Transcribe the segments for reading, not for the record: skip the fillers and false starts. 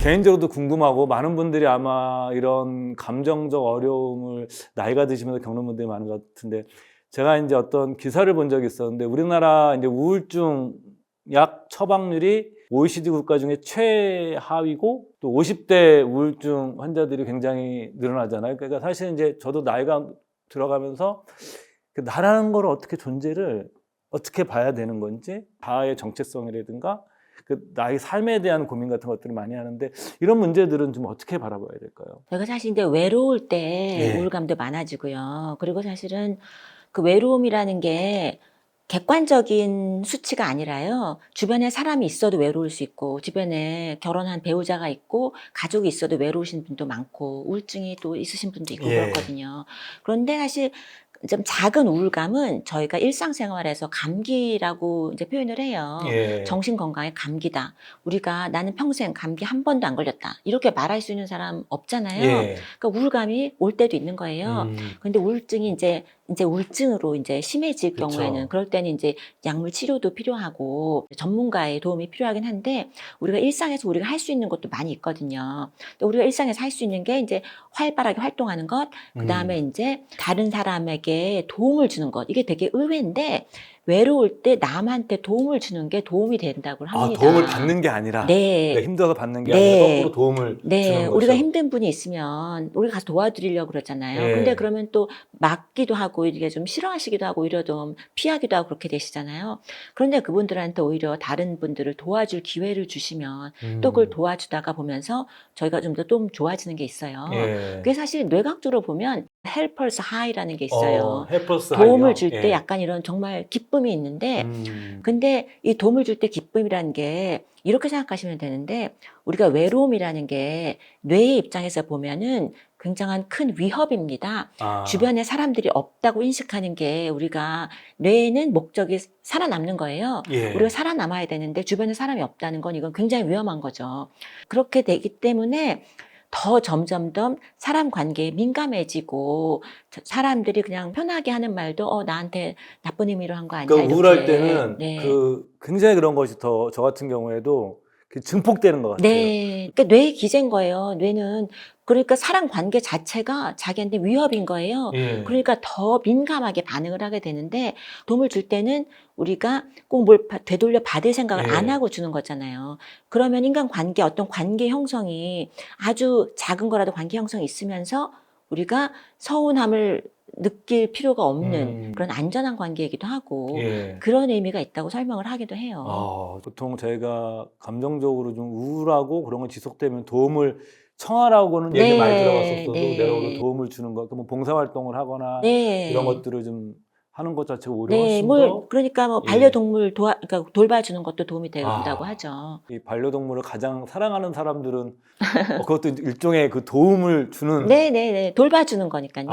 개인적으로도 궁금하고 많은 분들이 아마 이런 감정적 어려움을 나이가 드시면서 겪는 분들이 많은 것 같은데 제가 이제 어떤 기사를 본 적이 있었는데 우리나라 이제 우울증 약 처방률이 OECD 국가 중에 최하위고 또 50대 우울증 환자들이 굉장히 늘어나잖아요. 그러니까 사실 이제 저도 나이가 들어가면서 그 나라는 걸 어떻게 존재를 어떻게 봐야 되는 건지 자아의 정체성이라든가 그 나의 삶에 대한 고민 같은 것들을 많이 하는데 이런 문제들은 좀 어떻게 바라봐야 될까요? 저희가 사실 이제 외로울 때 예. 우울감도 많아지고요. 그리고 사실은 그 외로움이라는 게 객관적인 수치가 아니라요. 주변에 사람이 있어도 외로울 수 있고, 주변에 결혼한 배우자가 있고, 가족이 있어도 외로우신 분도 많고, 우울증이 또 있으신 분도 있고 예. 그렇거든요. 그런데 사실 좀 작은 우울감은 저희가 일상생활에서 감기라고 이제 표현을 해요. 예. 정신건강의 감기다. 우리가 나는 평생 감기 한 번도 안 걸렸다. 이렇게 말할 수 있는 사람 없잖아요. 예. 그러니까 우울감이 올 때도 있는 거예요. 음. 근데 우울증이 이제 우울증으로 이제 심해질 그쵸. 경우에는 그럴 때는 이제 약물 치료도 필요하고 전문가의 도움이 필요하긴 한데 우리가 일상에서 우리가 할 수 있는 것도 많이 있거든요. 또 우리가 일상에서 할 수 있는 게 이제 활발하게 활동하는 것, 그 다음에 이제 다른 사람에게 도움을 주는 것. 이게 되게 의외인데 외로울 때 남한테 도움을 주는 게 도움이 된다고 아, 합니다. 도움을 받는 게 아니라 내가 네. 힘들어서 받는 게 아니라 거꾸로 도움을 네. 주는 우리가 거죠. 힘든 분이 있으면 우리가 가서 도와드리려고 그러잖아요. 근데 예. 그러면 또 맞기도 하고 이게 좀 싫어하시기도 하고 오히려 좀 피하기도 하고 그렇게 되시잖아요. 그런데 그분들한테 오히려 다른 분들을 도와줄 기회를 주시면 또 그걸 도와주다가 보면서 저희가 좀 더 좀 좋아지는 게 있어요. 예. 그게 사실 뇌과학적으로 보면 helpers high라는 게 있어요. 헬퍼스 도움을 하이요. 줄 때 예. 약간 이런 정말 기쁨이 있는데 음. 근데 이 도움을 줄 때 기쁨이라는 게 이렇게 생각하시면 되는데 우리가 외로움이라는 게 뇌의 입장에서 보면은 굉장한 큰 위협입니다. 아. 주변에 사람들이 없다고 인식하는 게 우리가 뇌에는 목적이 살아남는 거예요. 예. 우리가 살아남아야 되는데 주변에 사람이 없다는 건 이건 굉장히 위험한 거죠. 그렇게 되기 때문에 더 점점점 사람 관계에 민감해지고 사람들이 그냥 편하게 하는 말도 나한테 나쁜 의미로 한 거 아니야 그러니까 우울할 이렇게. 때는 네. 그 굉장히 그런 것이 더 저 같은 경우에도 그 증폭되는 것 같아요. 네. 그러니까 뇌의 기제인 거예요. 뇌는 그러니까 사람 관계 자체가 자기한테 위협인 거예요. 예. 그러니까 더 민감하게 반응을 하게 되는데 도움을 줄 때는 우리가 꼭 뭘 되돌려 받을 생각을 안 예. 하고 주는 거잖아요. 그러면 인간 관계 어떤 관계 형성이 아주 작은 거라도 관계 형성이 있으면서 우리가 서운함을 느낄 필요가 없는 그런 안전한 관계이기도 하고 예. 그런 의미가 있다고 설명을 하기도 해요. 보통 저희가 감정적으로 좀 우울하고 그런 거 지속되면 도움을 청하라고는 얘기 많이 네. 들어봤었어도 내가 오히려 네. 도움을 주는 거, 뭐 봉사활동을 하거나 이런 네. 것들을 좀 하는 것 자체가 오히려 네. 훨씬 뭘 더 그러니까 뭐 예. 반려동물 그러니까 돌봐주는 것도 도움이 된다고 아, 하죠. 이 반려동물을 가장 사랑하는 사람들은 그것도 일종의 그 도움을 주는 네네네. 돌봐주는 거니깐요.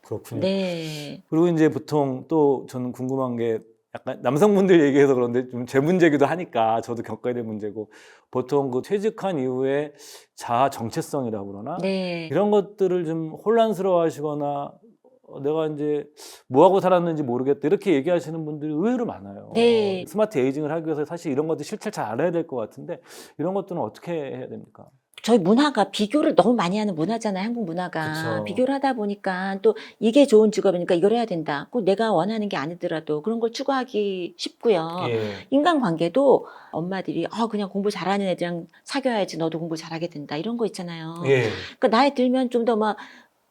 그렇군요. 네. 그리고 이제 보통 또 저는 궁금한 게 약간 남성분들 얘기해서 그런데 좀 제 문제기도 하니까 저도 겪어야 될 문제고 보통 그 퇴직한 이후에 자아 정체성이라고 그러나 네. 이런 것들을 좀 혼란스러워 하시거나 내가 이제 뭐 하고 살았는지 모르겠다 이렇게 얘기하시는 분들이 의외로 많아요. 네. 스마트 에이징을 하기 위해서 사실 이런 것들 실체를 잘 알아야 될 것 같은데 이런 것들은 어떻게 해야 됩니까? 저희 문화가 비교를 너무 많이 하는 문화잖아요, 한국 문화가. 그쵸. 비교를 하다 보니까 또 이게 좋은 직업이니까 이걸 해야 된다. 꼭 내가 원하는 게 아니더라도 그런 걸 추구하기 쉽고요. 예. 인간관계도 엄마들이 그냥 공부 잘하는 애들이랑 사귀어야지 너도 공부 잘하게 된다. 이런 거 있잖아요. 예. 그러니까 나이 들면 좀 더 막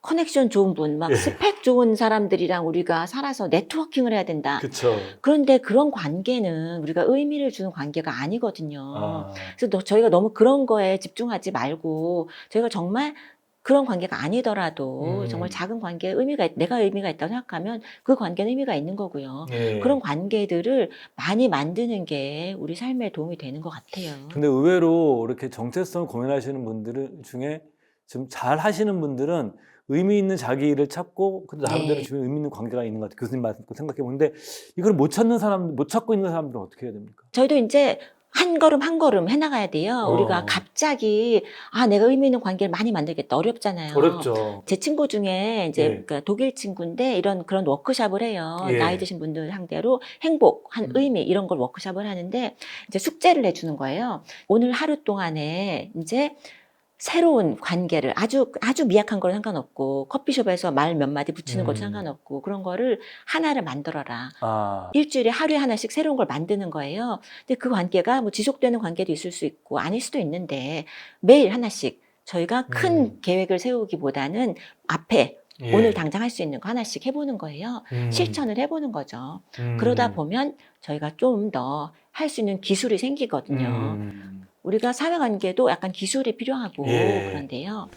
커넥션 좋은 분, 막 예. 스펙 좋은 사람들이랑 우리가 살아서 네트워킹을 해야 된다. 그쵸. 그런데 그런 관계는 우리가 의미를 주는 관계가 아니거든요. 아. 그래서 저희가 너무 그런 거에 집중하지 말고 저희가 정말 그런 관계가 아니더라도 정말 작은 관계에 내가 의미가 있다고 생각하면 그 관계는 의미가 있는 거고요. 예. 그런 관계들을 많이 만드는 게 우리 삶에 도움이 되는 것 같아요. 근데 의외로 이렇게 정체성을 고민하시는 분들 중에 좀 잘 하시는 분들은 의미 있는 자기 일을 찾고 그 나름대로 네. 주변에 의미 있는 관계가 있는 것 같아요. 교수님 말씀 듣고 생각해 보는데 이걸 못 찾고 있는 사람들은 어떻게 해야 됩니까? 저희도 이제 한 걸음 한 걸음 해나가야 돼요. 우리가 어. 갑자기 내가 의미 있는 관계를 많이 만들겠다 어렵잖아요. 어렵죠. 제 친구 중에 이제 예. 그러니까 독일 친구인데 그런 워크숍을 해요. 예. 나이 드신 분들 상대로 행복, 한 의미 이런 걸 워크숍을 하는데 이제 숙제를 내주는 거예요. 오늘 하루 동안에 이제 새로운 관계를 아주 미약한 건 상관없고 커피숍에서 말 몇 마디 붙이는 것도 상관없고 그런 거를 하나를 만들어라. 아. 일주일에 하루에 하나씩 새로운 걸 만드는 거예요. 근데 그 관계가 뭐 지속되는 관계도 있을 수 있고 아닐 수도 있는데 매일 하나씩 저희가 큰 계획을 세우기보다는 앞에 예. 오늘 당장 할 수 있는 거 하나씩 해보는 거예요. 실천을 해보는 거죠. 그러다 보면 저희가 좀 더 할 수 있는 기술이 생기거든요. 우리가 사회관계도 약간 기술이 필요하고 예. 그런데요.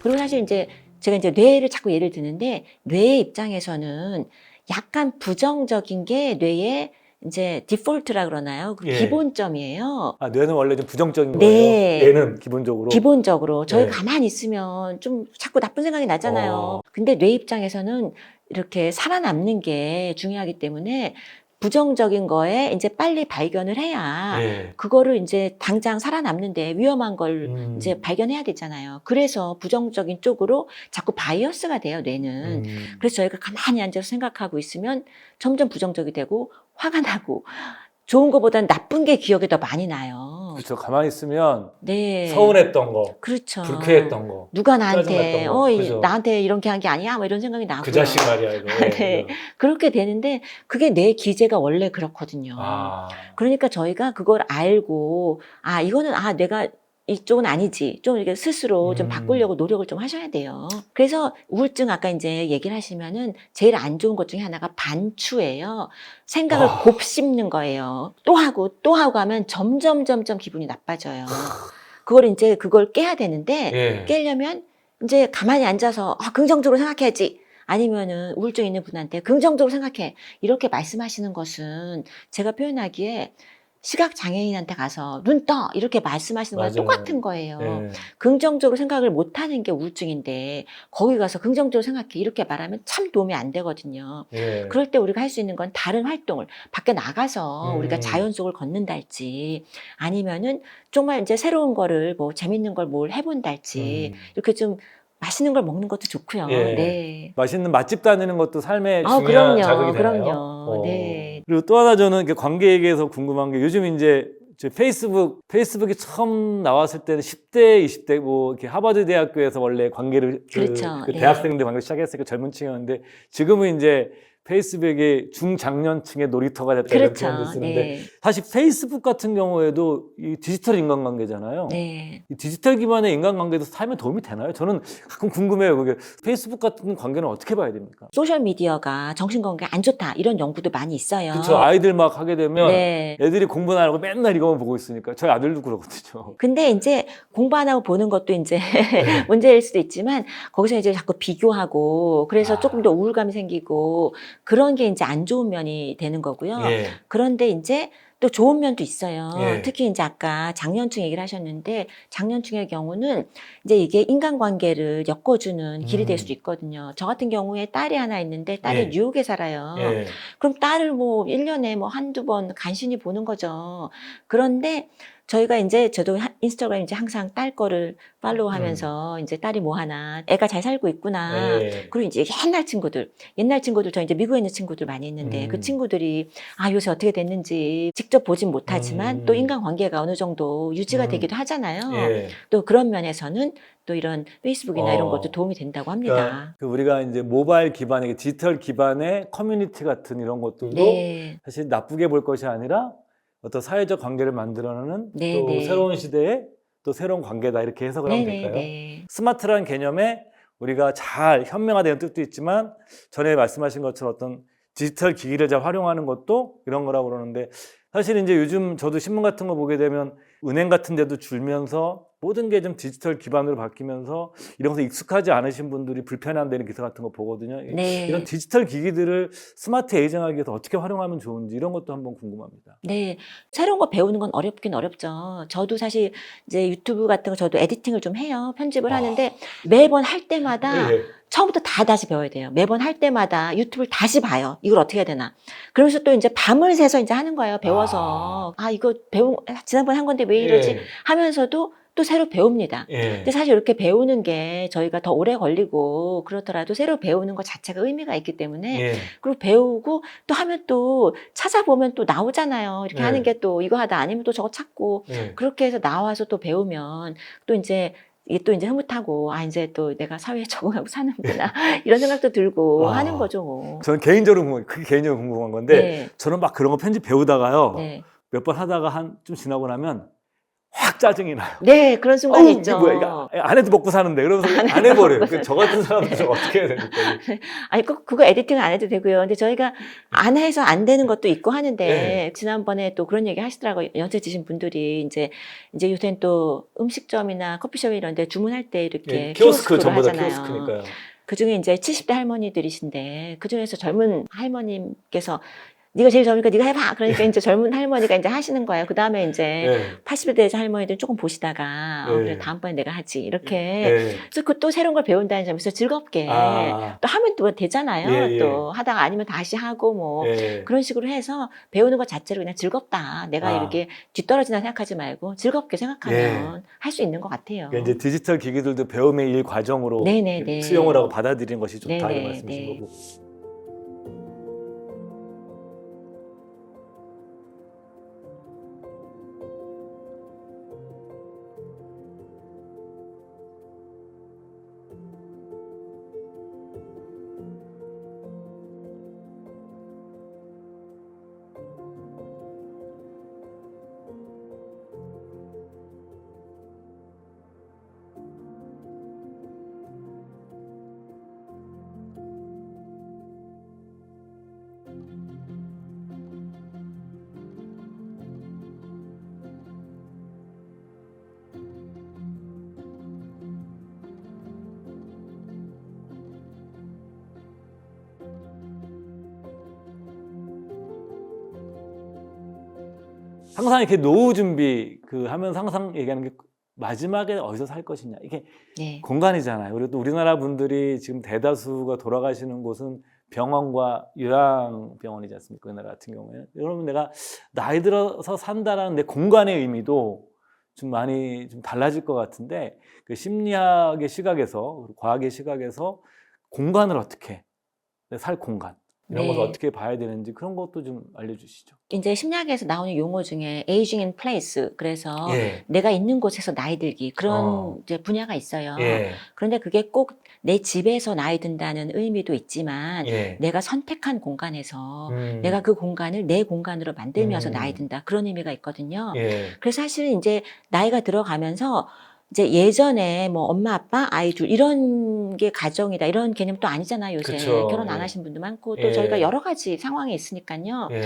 그리고 사실 이제 제가 이제 뇌를 자꾸 예를 드는데 뇌의 입장에서는 약간 부정적인 게 뇌의 이제 디폴트라 그러나요? 그 예. 기본점이에요. 아, 뇌는 원래 좀 부정적인 네. 거예요. 얘는 기본적으로. 기본적으로 저희 네. 가만히 있으면 좀 자꾸 나쁜 생각이 나잖아요. 어. 근데 뇌 입장에서는 이렇게 살아남는 게 중요하기 때문에 부정적인 거에 이제 빨리 발견을 해야 예. 그거를 이제 당장 살아남는데 위험한 걸 이제 음. 발견해야 되잖아요. 그래서 부정적인 쪽으로 자꾸 바이어스가 돼요, 뇌는. 그래서 저희가 가만히 앉아서 생각하고 있으면 점점 부정적이 되고 화가 나고 좋은 것보다는 나쁜 게 기억에 더 많이 나요. 그렇죠. 가만히 있으면 네. 서운했던 거, 그렇죠. 불쾌했던 거, 누가 나한테 짜증났던 거. 그죠? 나한테 이렇게 한 게 아니야? 뭐 이런 생각이 나고요. 그 자식 말이야 이거. 예, 네. 이거. 그렇게 되는데 그게 내 기제가 원래 그렇거든요. 아. 그러니까 저희가 그걸 알고 이거는 내가 이쪽은 아니지. 좀 이렇게 스스로 좀 바꾸려고 노력을 좀 하셔야 돼요. 그래서 우울증 아까 이제 얘기를 하시면은 제일 안 좋은 것 중에 하나가 반추예요. 생각을 곱씹는 거예요. 또 하고 하면 점점 기분이 나빠져요. 그걸 깨야 되는데 예. 깨려면 이제 가만히 앉아서 긍정적으로 생각해야지. 아니면은 우울증 있는 분한테 긍정적으로 생각해. 이렇게 말씀하시는 것은 제가 표현하기에 시각장애인한테 가서 눈 떠! 이렇게 말씀하시는 거랑 맞아요. 똑같은 거예요. 예. 긍정적으로 생각을 못하는 게 우울증인데 거기 가서 긍정적으로 생각해. 이렇게 말하면 참 도움이 안 되거든요. 예. 그럴 때 우리가 할 수 있는 건 다른 활동을 밖에 나가서 우리가 음. 자연 속을 걷는달지 아니면은 정말 이제 새로운 거를 뭐 재밌는 걸 뭘 해본달지 이렇게 좀 맛있는 걸 먹는 것도 좋고요. 예. 네. 맛있는 맛집 다니는 것도 삶의 중요한 자극이 되나요? 그럼요. 네. 그리고 또 하나 저는 이렇게 관계 얘기에서 궁금한 게 요즘 이제 저 페이스북이 처음 나왔을 때는 10대, 20대 뭐 이렇게 하버드 대학교에서 원래 관계를 그렇죠. 그 네. 대학생들 관계를 시작했으니까 젊은 층이었는데 지금은 이제 페이스북이 중장년층의 놀이터가 됐다 이런 그렇죠. 표현도 쓰는데 네. 사실 페이스북 같은 경우에도 이 디지털 인간관계잖아요. 네. 이 디지털 기반의 인간관계도 삶에 도움이 되나요? 저는 가끔 궁금해요. 그게 페이스북 같은 관계는 어떻게 봐야 됩니까? 소셜 미디어가 정신건강에 안 좋다 이런 연구도 많이 있어요. 그렇죠. 아이들 막 하게 되면 네. 애들이 공부는 안 하고 맨날 이거만 보고 있으니까 저희 아들도 그러거든요. 근데 이제 공부 안 하고 보는 것도 이제 문제일 수도 있지만 거기서 이제 자꾸 비교하고 그래서 조금 더 우울감이 생기고 그런 게 이제 안 좋은 면이 되는 거고요. 예. 그런데 이제 또 좋은 면도 있어요. 예. 특히 이제 아까 장년층 얘기를 하셨는데 장년층의 경우는 이제 이게 인간관계를 엮어주는 길이 될 수도 있거든요. 저 같은 경우에 딸이 하나 있는데 딸이 예. 뉴욕에 살아요. 예. 그럼 딸을 뭐 1년에 뭐 한두 번 간신히 보는 거죠. 그런데 저희가 이제 저도 인스타그램 이제 항상 딸 거를 팔로우 하면서 이제 딸이 뭐 하나, 애가 잘 살고 있구나. 예. 그리고 이제 옛날 친구들, 저 이제 미국에 있는 친구들 많이 있는데 그 친구들이 요새 어떻게 됐는지 직접 보진 못하지만 또 인간관계가 어느 정도 유지가 되기도 하잖아요. 예. 또 그런 면에서는 또 이런 페이스북이나 이런 것도 도움이 된다고 합니다. 그러니까 그 우리가 이제 모바일 기반의 디지털 기반의 커뮤니티 같은 이런 것들도 네. 사실 나쁘게 볼 것이 아니라 어떤 사회적 관계를 만들어내는 네, 또 네. 새로운 시대의 또 새로운 관계다 이렇게 해석을 하면 될까요? 네. 스마트라는 개념에 우리가 잘 현명화되는 뜻도 있지만 전에 말씀하신 것처럼 어떤 디지털 기기를 잘 활용하는 것도 이런 거라고 그러는데 사실 이제 요즘 저도 신문 같은 거 보게 되면 은행 같은 데도 줄면서 모든 게 좀 디지털 기반으로 바뀌면서 이런 것에 익숙하지 않으신 분들이 불편해한다는 기사 같은 거 보거든요. 네. 이런 디지털 기기들을 스마트 에이징하기 위해서 어떻게 활용하면 좋은지 이런 것도 한번 궁금합니다. 네. 새로운 거 배우는 건 어렵긴 어렵죠. 저도 사실 이제 유튜브 같은 거 저도 에디팅을 좀 해요. 편집을 하는데 매번 할 때마다 예. 처음부터 다시 배워야 돼요. 매번 할 때마다 유튜브를 다시 봐요. 이걸 어떻게 해야 되나. 그러면서 또 이제 밤을 새서 이제 하는 거예요. 배워서. 이거 지난번에 한 건데 왜 이러지? 예. 하면서도 또 새로 배웁니다. 예. 근데 사실 이렇게 배우는 게 저희가 더 오래 걸리고 그렇더라도 새로 배우는 것 자체가 의미가 있기 때문에 예. 그리고 배우고 또 하면 또 찾아보면 또 나오잖아요. 이렇게 네. 하는 게 또 이거 하다 아니면 또 저거 찾고 예. 그렇게 해서 나와서 또 배우면 또 이제 이게 또 이제 흐뭇하고 이제 또 내가 사회에 적응하고 사는구나 이런 생각도 들고 하는 거죠. 뭐. 저는 개인적으로 그게 개인적으로 궁금한 건데 네. 저는 막 그런 거 편집 배우다가요. 네. 몇 번 하다가 좀 지나고 나면 확 짜증이 나요. 네, 그런 순간이 이게 있죠. 뭐야? 이거 안 해도 먹고 사는데 그러면서 안 해버려요. 저 같은 사람들은 어떻게 해야 됩니까? 아니, 그거 에디팅은 안 해도 되고요. 근데 저희가 안 해서 안 되는 것도 있고 하는데, 네. 지난번에 또 그런 얘기 하시더라고요. 연세 드신 분들이 이제 요새는 또 음식점이나 커피숍 이런 데 주문할 때 이렇게 키오스크 키오스크로 전부 다 하잖아요. 키오스크니까요. 그 중에 이제 70대 할머니들이신데, 그 중에서 젊은 할머님께서 네가 제일 젊으니까 네가 해봐. 그러니까 이제 젊은 할머니가 이제 하시는 거예요. 그 다음에 이제 80대 할머니들 조금 보시다가 그래 다음번에 내가 하지 이렇게. 그래서 그 또 새로운 걸 배운다는 점에서 즐겁게 또 하면 또 되잖아요. 또 하다가 아니면 다시 하고 뭐 그런 식으로 해서 배우는 것 자체로 그냥 즐겁다. 내가 이렇게 뒤떨어지나 생각하지 말고 즐겁게 생각하면 할 수 있는 것 같아요. 그러니까 이제 디지털 기기들도 배움의 일 과정으로 네네네. 수용을 하고 받아들이는 것이 좋다 네네. 이런 말씀이신 네. 거고. 항상 이렇게 노후 준비 하면서 항상 얘기하는 게 마지막에 어디서 살 것이냐 이게 네. 공간이잖아요. 그리고 또 우리나라 분들이 지금 대다수가 돌아가시는 곳은 병원과 요양병원이지 않습니까? 우리나라 같은 경우에는. 여러분 내가 나이 들어서 산다라는 내 공간의 의미도 좀 많이 좀 달라질 것 같은데 그 심리학의 시각에서 과학의 시각에서 공간을 어떻게 살 공간 이런 것을 어떻게 봐야 되는지 그런 것도 좀 알려주시죠. 이제 심리학에서 나오는 용어 중에 aging in place, 그래서 내가 있는 곳에서 나이 들기 그런 이제 분야가 있어요. 그런데 그게 꼭 내 집에서 나이 든다는 의미도 있지만 내가 선택한 공간에서 내가 그 공간을 내 공간으로 만들면서 나이 든다 그런 의미가 있거든요. 그래서 사실은 이제 나이가 들어가면서 이제 예전에 뭐 엄마, 아빠, 아이 둘 이런 게 가정이다 이런 개념 또 아니잖아요. 요새 그쵸. 결혼 안 하신 분도 많고 또 저희가 여러 가지 상황이 있으니까요. 예.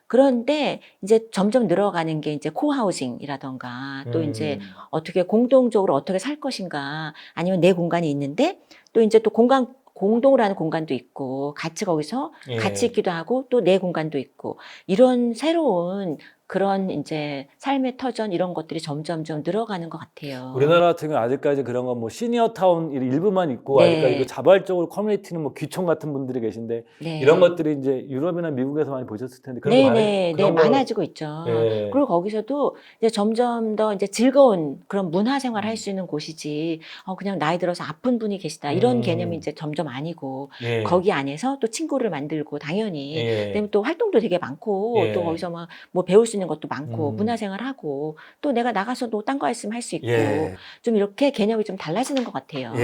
그런데 이제 점점 늘어가는 게 이제 코하우징이라던가 또 이제 어떻게 공동적으로 어떻게 살 것인가 아니면 내 공간이 있는데 또 이제 또 공동으로 하는 공간도 있고 같이 거기서 같이 있기도 하고 또 내 공간도 있고 이런 새로운 그런 이제 삶의 터전 이런 것들이 점점 좀 늘어가는 것 같아요. 우리나라 같은 경우 아직까지 그런 건 뭐 시니어 타운 일부만 있고 아직까지 그 자발적으로 커뮤니티는 뭐 귀촌 같은 분들이 계신데 이런 것들이 이제 유럽이나 미국에서 많이 보셨을 텐데 그런 거 많아지고 있죠. 그리고 거기서도 이제 점점 더 이제 즐거운 그런 문화 생활을 할 수 있는 곳이지 그냥 나이 들어서 아픈 분이 계시다 이런 개념이 이제 점점 아니고 거기 안에서 또 친구를 만들고 당연히 그다음에 또 활동도 되게 많고 또 거기서 뭐 배울 수 있는 것도 많고 문화생활하고 또 내가 나가서 또 딴 거 있으면 할 수 있고 좀 이렇게 개념이 좀 달라지는 것 같아요.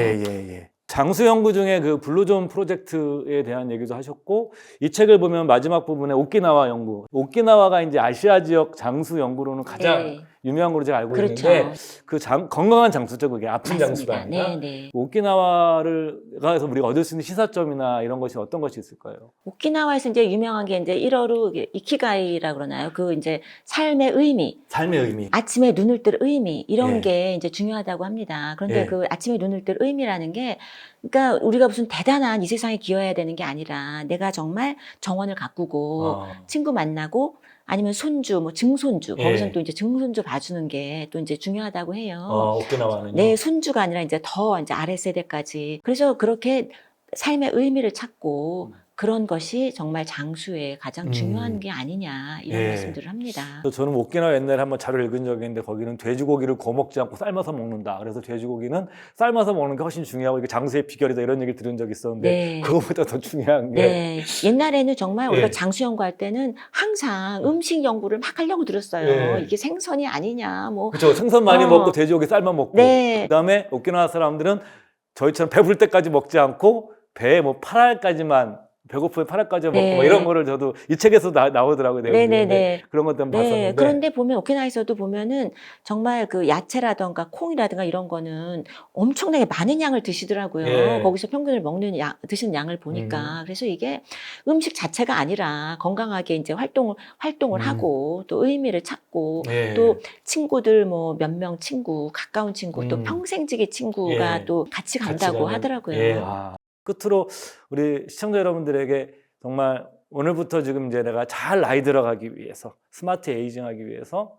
장수 연구 중에 그 블루존 프로젝트에 대한 얘기도 하셨고 이 책을 보면 마지막 부분에 오키나와 연구, 오키나와가 이제 아시아 지역 장수 연구로는 가장 유명한 걸로 제가 알고 그렇죠. 있는데 그 건강한 장수죠. 그게 아픈 장수가 맞습니다. 아니라. 네, 네. 오키나와를 가서 우리가 얻을 수 있는 시사점이나 이런 것이 어떤 것이 있을까요? 오키나와에서 이제 유명한 게 이제 1어루 이키가이라 그러나요? 그 이제 삶의 의미, 삶의 의미. 아침에 눈을 뜰 의미 이런 예. 게 이제 중요하다고 합니다. 그런데 예. 그 아침에 눈을 뜰 의미라는 게 그러니까 우리가 무슨 대단한 이 세상에 기여해야 되는 게 아니라 내가 정말 정원을 가꾸고 친구 만나고 아니면 손주, 뭐 증손주, 예. 거기서는 또 이제 증손주 봐주는 게 또 이제 중요하다고 해요. 오키나와는요. 내 손주가 아니라 이제 더 이제 아래 세대까지. 그래서 그렇게 삶의 의미를 찾고 그런 것이 정말 장수의 가장 중요한 게 아니냐 이런 예. 말씀들을 합니다. 저는 오키나와 옛날에 한번 자료를 읽은 적이 있는데 거기는 돼지고기를 구워 먹지 않고 삶아서 먹는다. 그래서 돼지고기는 삶아서 먹는 게 훨씬 중요하고 이게 장수의 비결이다 이런 얘기를 들은 적이 있었는데 네. 그거보다 더 중요한 게 네. 옛날에는 정말 우리가 예. 장수 연구할 때는 항상 음식 연구를 막 하려고 들었어요. 예. 이게 생선이 아니냐, 뭐. 그렇죠. 생선 많이 어. 먹고 돼지고기 삶아 먹고 네. 그다음에 오키나와 사람들은 저희처럼 배부를 때까지 먹지 않고 배에 뭐 8알까지만 배고프면 8알까지 먹고 네. 뭐 이런 거를 저도 이 책에서 나오더라고요. 내용이. 네네네. 그런 것도 한번 네. 봤었는데 그런데 보면 오키나와에서도 보면은 정말 그 야채라던가 콩이라든가 이런 거는 엄청나게 많은 양을 드시더라고요. 예. 거기서 평균을 드시는 양을 보니까. 그래서 이게 음식 자체가 아니라 건강하게 이제 활동을 하고 또 의미를 찾고 예. 또 친구들 뭐 몇 명 친구, 가까운 친구 또 평생지기 친구가 예. 또 같이 간다고 가는. 하더라고요. 예. 끝으로 우리 시청자 여러분들에게 정말 오늘부터 지금 이제 내가 잘 나이 들어가기 위해서 스마트 에이징하기 위해서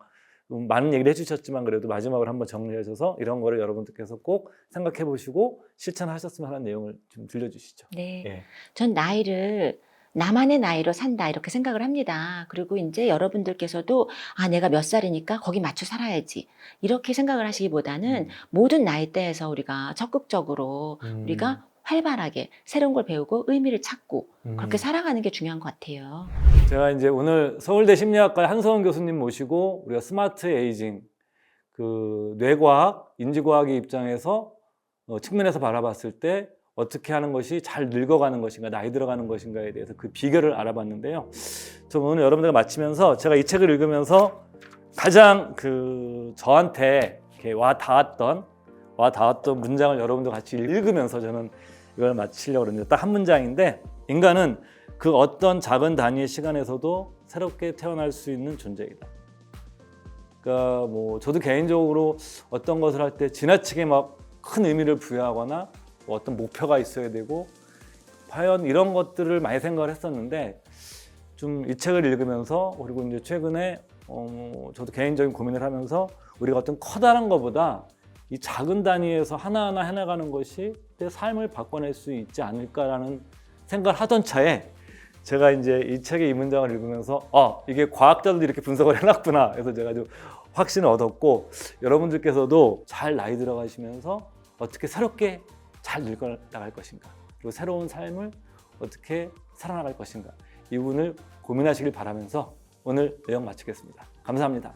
많은 얘기를 해주셨지만 그래도 마지막으로 한번 정리하셔서 이런 거를 여러분들께서 꼭 생각해 보시고 실천하셨으면 하는 내용을 좀 들려주시죠. 네. 예. 전 나이를 나만의 나이로 산다 이렇게 생각을 합니다. 그리고 이제 여러분들께서도 아 내가 몇 살이니까 거기 맞춰 살아야지 이렇게 생각을 하시기보다는 모든 나이대에서 우리가 적극적으로 우리가 활발하게 새로운 걸 배우고 의미를 찾고 그렇게 살아가는 게 중요한 것 같아요. 제가 이제 오늘 서울대 심리학과 한서원 교수님 모시고 우리가 스마트 에이징 그 뇌과학, 인지과학의 입장에서 측면에서 바라봤을 때 어떻게 하는 것이 잘 늙어가는 것인가, 나이 들어가는 것인가에 대해서 그 비결을 알아봤는데요. 저 오늘 여러분들과 마치면서 제가 이 책을 읽으면서 가장 저한테 이렇게 와 닿았던 문장을 여러분들 같이 읽으면서 저는 이걸 마치려고 그러는데 딱 한 문장인데 인간은 그 어떤 작은 단위의 시간에서도 새롭게 태어날 수 있는 존재이다. 그러니까 뭐 저도 개인적으로 어떤 것을 할 때 지나치게 막 큰 의미를 부여하거나 뭐 어떤 목표가 있어야 되고 과연 이런 것들을 많이 생각을 했었는데 좀 이 책을 읽으면서 그리고 이제 최근에 저도 개인적인 고민을 하면서 우리가 어떤 커다란 것보다 이 작은 단위에서 하나하나 해나가는 것이 내 삶을 바꿔낼 수 있지 않을까라는 생각을 하던 차에 제가 이제 이 책의 이 문장을 읽으면서 이게 과학자들도 이렇게 분석을 해놨구나 해서 제가 좀 확신을 얻었고 여러분들께서도 잘 나이 들어가시면서 어떻게 새롭게 잘 늙어나갈 것인가 그리고 새로운 삶을 어떻게 살아나갈 것인가 이 부분을 고민하시길 바라면서 오늘 내용 마치겠습니다. 감사합니다.